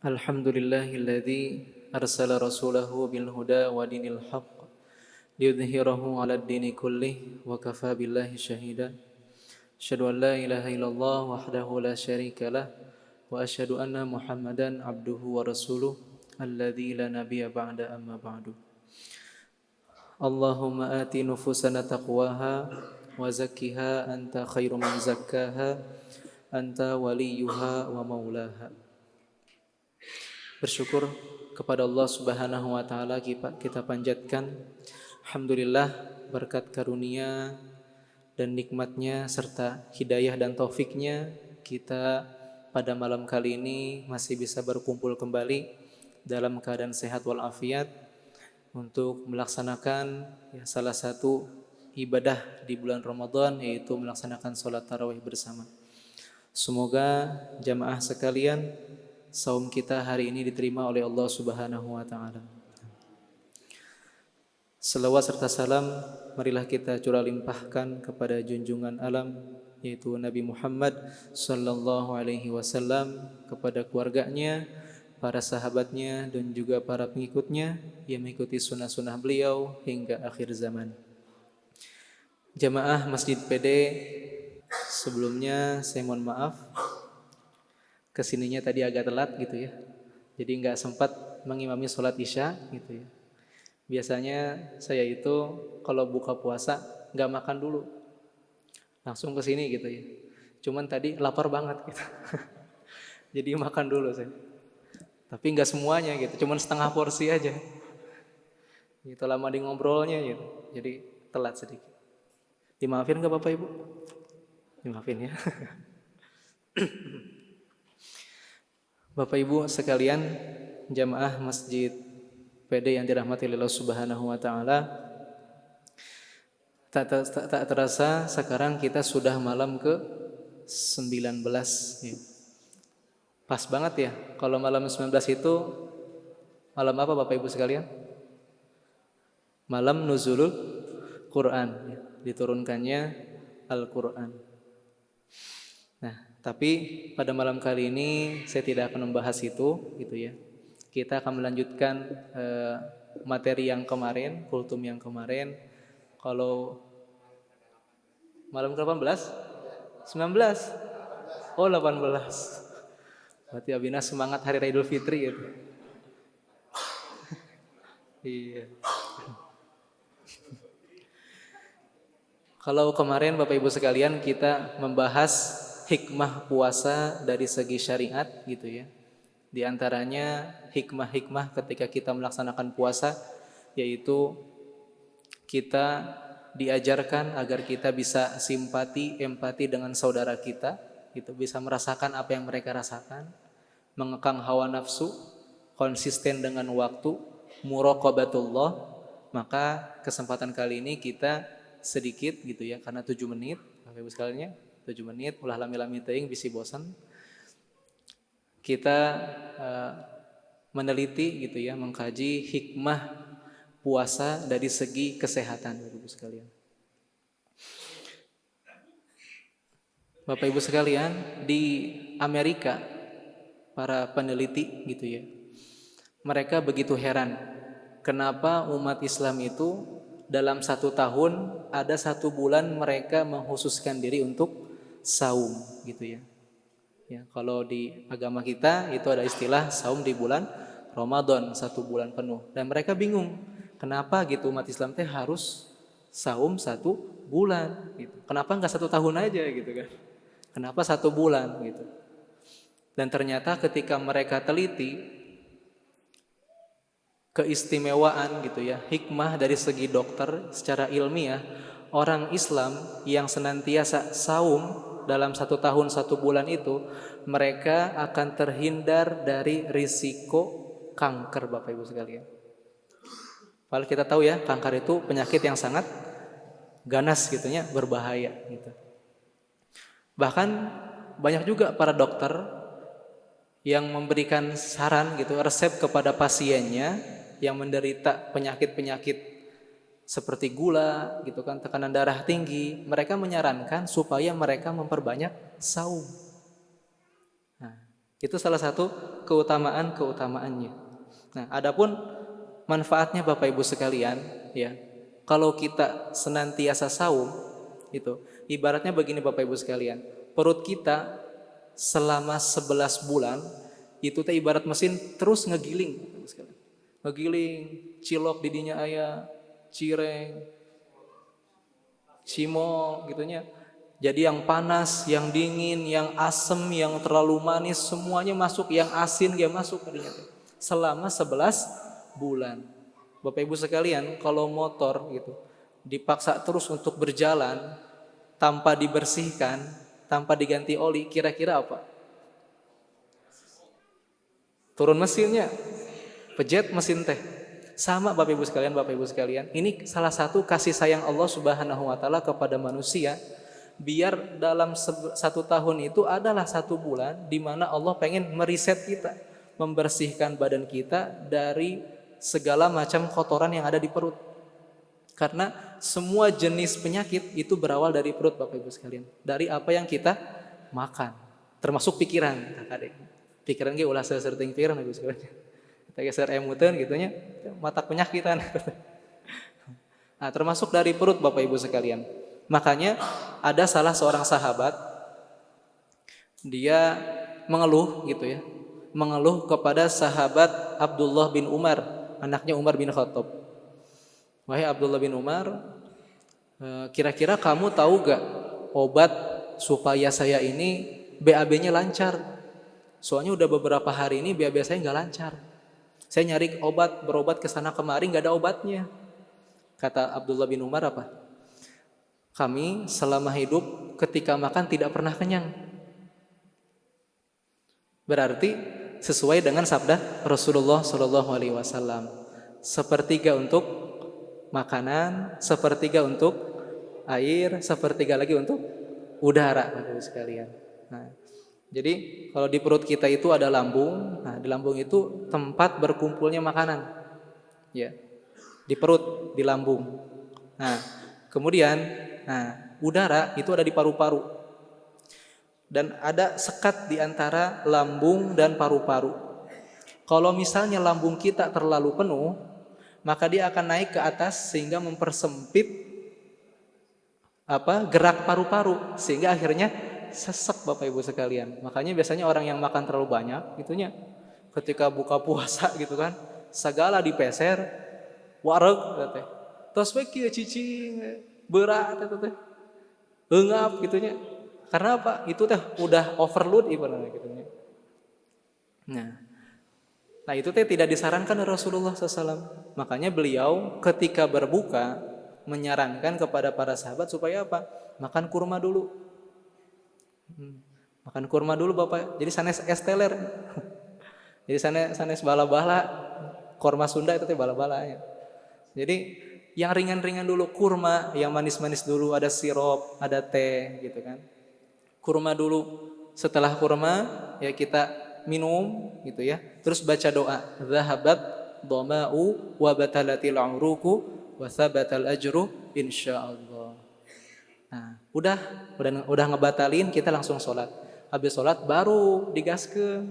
Alhamdulillahilladzi arsala rasulahu bil huda wa dinil haqq liyudhhirahu 'alad dini kullih wa kafa billahi shahida. Asyhadu an la ilaha illallah wahdahu la syarika lah wa asyhadu anna Muhammadan abduhu wa rasuluh alladzi la nabiyya ba'da amma ba'du. Allahumma ati nufusana taqwaha wa zakkiha anta khairu man zakkaha anta waliyuha wa maulaha. Bersyukur kepada Allah Subhanahu wa taala kita panjatkan. Alhamdulillah berkat karunia dan nikmatnya serta hidayah dan taufiknya kita pada malam kali ini masih bisa berkumpul kembali dalam keadaan sehat walafiat untuk melaksanakan salah satu ibadah di bulan Ramadan, yaitu melaksanakan sholat tarawih bersama. Semoga jamaah sekalian, saum kita hari ini diterima oleh Allah Subhanahu wa taala. Selawat serta salam marilah kita curah limpahkan kepada junjungan alam, yaitu Nabi Muhammad sallallahu alaihi wasallam, kepada keluarganya, para sahabatnya dan juga para pengikutnya yang mengikuti sunnah-sunnah beliau hingga akhir zaman. Jamaah Masjid PD, sebelumnya saya mohon maaf kesininya tadi agak telat gitu ya. Jadi nggak sempat mengimami sholat isya gitu ya. Biasanya saya itu kalau buka puasa nggak makan dulu, langsung kesini gitu ya. Cuman tadi lapar banget gitu. Jadi makan dulu saya. Tapi nggak semuanya gitu, cuman setengah porsi aja. Gitu lama di ngobrolnya gitu. Jadi telat sedikit. Dimaafin nggak Bapak Ibu? Dimaafin ya. Bapak Ibu sekalian, jamaah Masjid PD yang dirahmati Allah Subhanahu wa taala, tak terasa sekarang kita sudah malam ke-19 ya. Pas banget ya, kalau malam 19 itu malam apa Bapak Ibu sekalian? Malam nuzulul Quran ya, diturunkannya Al-Quran. Nah, tapi pada malam kali ini saya tidak akan membahas itu gitu ya. Kita akan melanjutkan materi yang kemarin, kultum yang kemarin. Kalau malam ke-18? 19? Oh, 18. Berarti Abina semangat hari Raya Idul Fitri gitu. Iya. Kalau kemarin Bapak Ibu sekalian kita membahas hikmah puasa dari segi syariat gitu ya. Di antaranya hikmah-hikmah ketika kita melaksanakan puasa, yaitu kita diajarkan agar kita bisa simpati, empati dengan saudara kita, gitu, bisa merasakan apa yang mereka rasakan, mengekang hawa nafsu, konsisten dengan waktu, muraqabatullah. Maka kesempatan kali ini kita sedikit gitu ya, karena 7 menit Bapak Ibu sekalian, 7 menit ulah lami-lami teuing bisi bosan. Kita meneliti gitu ya, mengkaji hikmah puasa dari segi kesehatan Bapak Ibu sekalian. Bapak Ibu sekalian, di Amerika para peneliti gitu ya, mereka begitu heran kenapa umat Islam itu dalam 1 tahun ada 1 bulan mereka mengkhususkan diri untuk saum gitu ya. Ya, kalau di agama kita itu ada istilah saum di bulan Ramadan 1 bulan penuh. Dan mereka bingung, kenapa gitu umat Islam teh harus saum 1 bulan gitu. Kenapa enggak 1 tahun aja gitu kan? Kenapa 1 bulan gitu? Dan ternyata ketika mereka teliti keistimewaan gitu ya, hikmah dari segi dokter secara ilmiah, orang Islam yang senantiasa saum dalam 1 tahun 1 bulan itu, mereka akan terhindar dari risiko kanker Bapak Ibu sekalian. Padahal kita tahu ya, kanker itu penyakit yang sangat ganas gitu ya, berbahaya gitu. Bahkan banyak juga para dokter yang memberikan saran gitu, resep kepada pasiennya yang menderita penyakit-penyakit seperti gula gitu kan, tekanan darah tinggi, mereka menyarankan supaya mereka memperbanyak saum. Nah, itu salah satu keutamaan-keutamaannya. Nah, adapun manfaatnya Bapak Ibu sekalian, ya. Kalau kita senantiasa saum, itu ibaratnya begini Bapak Ibu sekalian. Perut kita selama 11 bulan itu teh ibarat mesin terus ngegiling, ngegiling cilok didinya aya, cireng, cimol gitunya. Jadi yang panas, yang dingin, yang asem, yang terlalu manis semuanya masuk, yang asin dia masuk tadinya selama 11 bulan. Bapak Ibu sekalian, kalau motor gitu dipaksa terus untuk berjalan tanpa dibersihkan, tanpa diganti oli, kira-kira apa? Turun mesinnya, pejet mesin teh. Sama Bapak Ibu sekalian, ini salah satu kasih sayang Allah Subhanahu wa taala kepada manusia. Biar dalam 1 tahun itu adalah 1 bulan di mana Allah pengen meriset kita, membersihkan badan kita dari segala macam kotoran yang ada di perut. Karena semua jenis penyakit itu berawal dari perut Bapak Ibu sekalian. Dari apa yang kita makan, termasuk pikiran. Pikiran ge ulah seueur-teuing pikiran Bapak Ibu sekalian. Kita geser emuteun gitunya, mata penyakitan. Nah, termasuk dari perut Bapak Ibu sekalian. Makanya ada salah seorang sahabat, dia mengeluh gitu ya, mengeluh kepada sahabat Abdullah bin Umar, anaknya Umar bin Khattab. Wahai Abdullah bin Umar, kira-kira kamu tahu gak obat supaya saya ini BAB-nya lancar? Soalnya udah beberapa hari ini BAB saya nggak lancar. Saya nyari obat, berobat ke sana kemari nggak ada obatnya. Kata Abdullah bin Umar apa? Kami selama hidup ketika makan tidak pernah kenyang. Berarti sesuai dengan sabda Rasulullah Shallallahu Alaihi Wasallam, sepertiga untuk makanan, sepertiga untuk air, sepertiga lagi untuk udara, Bapak sekalian. Nah, jadi kalau di perut kita itu ada lambung. Nah, di lambung itu tempat berkumpulnya makanan, ya, di perut, di lambung. Nah, kemudian udara itu ada di paru-paru. Dan ada sekat di antara lambung dan paru-paru. Kalau misalnya lambung kita terlalu penuh, maka dia akan naik ke atas sehingga mempersempit gerak paru-paru sehingga akhirnya sesek Bapak Ibu sekalian. Makanya biasanya orang yang makan terlalu banyak gitunya, ketika buka puasa gitu kan, segala dipeser, wareg teh. Tos we kieu cicing berat itu teh. Engap gitunya. Karena apa? Itu teh udah overload ibaratnya gitunya. Nah itu teh tidak disarankan oleh Rasulullah SAW. Makanya beliau ketika berbuka menyarankan kepada para sahabat supaya apa? Makan kurma dulu. Makan kurma dulu Bapak. Jadi sanes es teler. Jadi sanes bala-bala. Kurma Sunda itu teh bala-balanya. Jadi yang ringan-ringan dulu, kurma, yang manis-manis dulu, ada sirup, ada teh gitu kan. Kurma dulu. Setelah kurma ya kita minum gitu ya. Terus baca doa, zahabat dhama'u wa batalatil uruku wa thabatal ajru insyaallah. Nah, udah ngebatalin, kita langsung sholat. Habis sholat baru digaskeun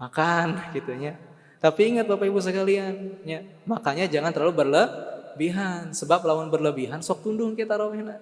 makan gitunya. Tapi ingat Bapak Ibu sekalian, ya, makanya jangan terlalu berlebihan. Sebab lawan berlebihan sok tundung kita tarawihna.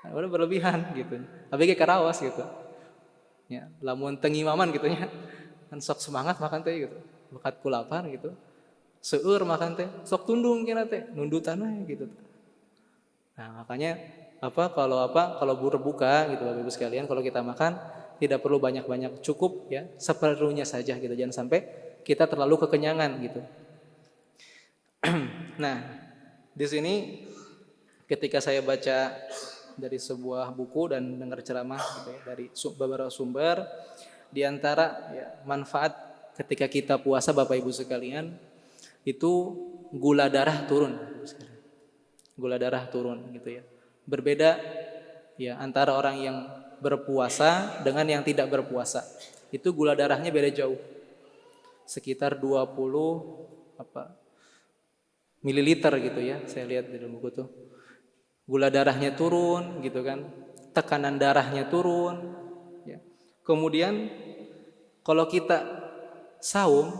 Udah berlebihan gitu. Tapi kayak karawas gitu. Ya, lamun tengimaman gitu nya. Kan sok semangat makan teh gitu. Bakat kulapan gitu. Seueur makan teh, sok tundung kira teh, nundutan we gitu. Nah, makanya kalau berbuka gitu Bapak Ibu sekalian, kalau kita makan tidak perlu banyak-banyak, cukup ya seperlunya saja gitu. Jangan sampai kita terlalu kekenyangan gitu. Nah, di sini ketika saya baca dari sebuah buku dan dengar ceramah gitu ya, dari beberapa sumber, di antara ya, manfaat ketika kita puasa Bapak Ibu sekalian itu gula darah turun. Gula darah turun gitu ya. Berbeda ya antara orang yang berpuasa dengan yang tidak berpuasa. Itu gula darahnya beda jauh. Sekitar 20 mililiter gitu ya. Saya lihat di dalam buku tuh. Gula darahnya turun gitu kan. Tekanan darahnya turun ya. Kemudian Kalau kita saum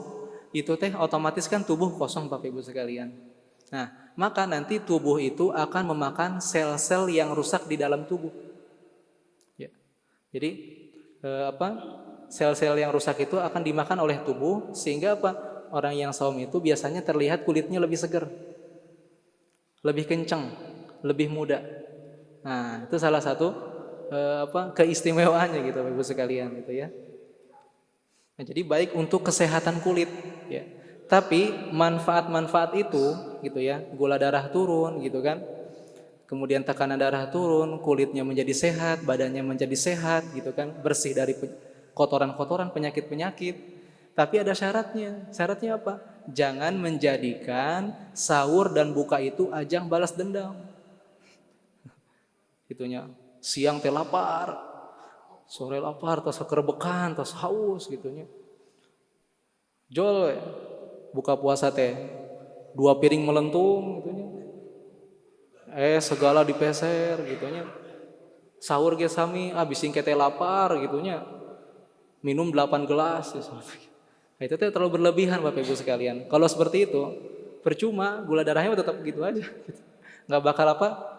itu teh otomatis kan tubuh kosong Bapak Ibu sekalian. Nah, maka nanti tubuh itu akan memakan sel-sel yang rusak di dalam tubuh. Ya. Jadi sel-sel yang rusak itu akan dimakan oleh tubuh sehingga apa? Orang yang saum itu biasanya terlihat kulitnya lebih segar, lebih kencang, lebih muda. Nah, itu salah satu keistimewaannya gitu Bapak Ibu sekalian gitu ya. Nah, jadi baik untuk kesehatan kulit ya. Tapi manfaat-manfaat itu gitu ya, gula darah turun gitu kan. Kemudian tekanan darah turun, kulitnya menjadi sehat, badannya menjadi sehat gitu kan, bersih dari kotoran-kotoran, penyakit-penyakit. Tapi ada syaratnya. Syaratnya apa? Jangan menjadikan sahur dan buka itu ajang balas dendam. Gitunya. Siang teh lapar, sore lapar, tas kerebekan, tas haus gitunya. Jol buka puasa teh 2 piring melentung gitunya. Segala dipeser gitunya. Sahur ge sami abisin teh lapar gitunya. Minum 8 gelas ya. Nah, itu teh terlalu berlebihan Bapak Ibu sekalian. Kalau seperti itu percuma, gula darahnya tetap gitu aja gitu. Nggak bakal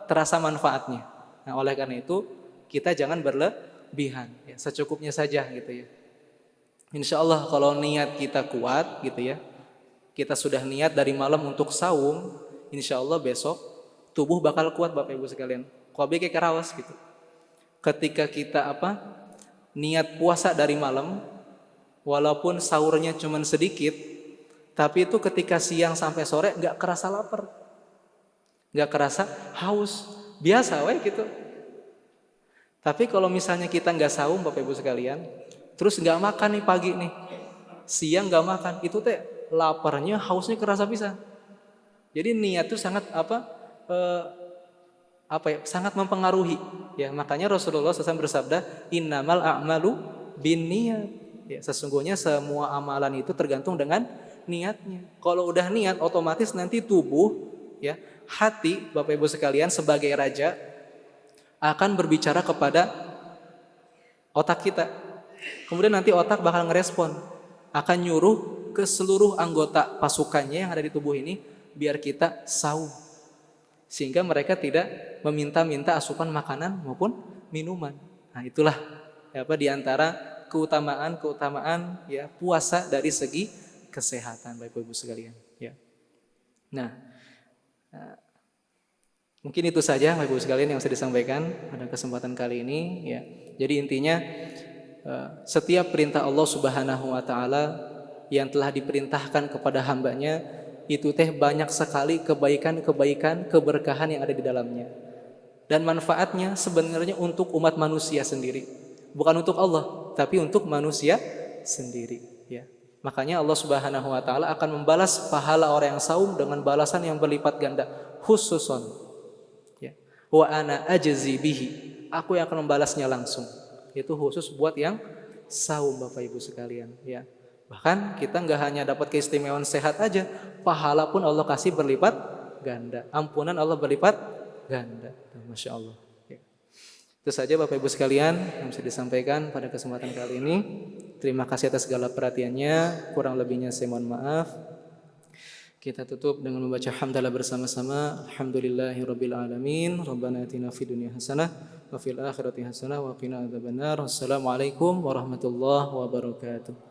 terasa manfaatnya. Nah, oleh karena itu kita jangan berlebihan ya, secukupnya saja gitu ya. Insya Allah kalau niat kita kuat gitu ya, kita sudah niat dari malam untuk saum, insya Allah besok tubuh bakal kuat Bapak Ibu sekalian. Kobe kayak karawas gitu. Ketika kita niat puasa dari malam, walaupun sahurnya cuma sedikit, tapi itu ketika siang sampai sore nggak kerasa lapar, nggak kerasa haus, biasa wae gitu. Tapi kalau misalnya kita nggak saum Bapak Ibu sekalian, terus nggak makan nih pagi nih, siang nggak makan, itu teh laparnya, hausnya kerasa bisa. Jadi niat itu sangat sangat mempengaruhi. Ya makanya Rasulullah SAW bersabda, innamal a'malu binniyat. Ya, sesungguhnya semua amalan itu tergantung dengan niatnya. Kalau udah niat, otomatis nanti tubuh, ya hati Bapak Ibu sekalian sebagai raja akan berbicara kepada otak kita. Kemudian nanti otak bakal ngerespon, akan nyuruh ke seluruh anggota pasukannya yang ada di tubuh ini biar kita saum. Sehingga mereka tidak meminta-minta asupan makanan maupun minuman. Nah, itulah di antara keutamaan ya puasa dari segi kesehatan Bapak Ibu sekalian, ya. Nah, mungkin itu saja Bapak Ibu sekalian yang bisa disampaikan pada kesempatan kali ini ya. Jadi intinya setiap perintah Allah Subhanahu wa taala yang telah diperintahkan kepada hambanya itu teh banyak sekali kebaikan-kebaikan, keberkahan yang ada di dalamnya. Dan manfaatnya sebenarnya untuk umat manusia sendiri. Bukan untuk Allah, tapi untuk manusia sendiri ya. Makanya Allah Subhanahu wa taala akan membalas pahala orang yang saum dengan balasan yang berlipat ganda, khususon ya. Wa ana ajzi bihi. Aku yang akan membalasnya langsung. Itu khusus buat yang saum Bapak Ibu sekalian ya. Bahkan kita nggak hanya dapat keistimewaan sehat aja, pahala pun Allah kasih berlipat ganda, ampunan Allah berlipat ganda. Masya Allah. Ya. Itu saja Bapak Ibu sekalian yang bisa disampaikan pada kesempatan kali ini. Terima kasih atas segala perhatiannya. Kurang lebihnya saya mohon maaf. Kita tutup dengan membaca hamdalah bersama-sama. Alhamdulillahirabbil alamin. Rabbana atina fid dunya hasanah wa fil akhirati hasanah wa qina adzabannar. Wassalamualaikum warahmatullahi wabarakatuh.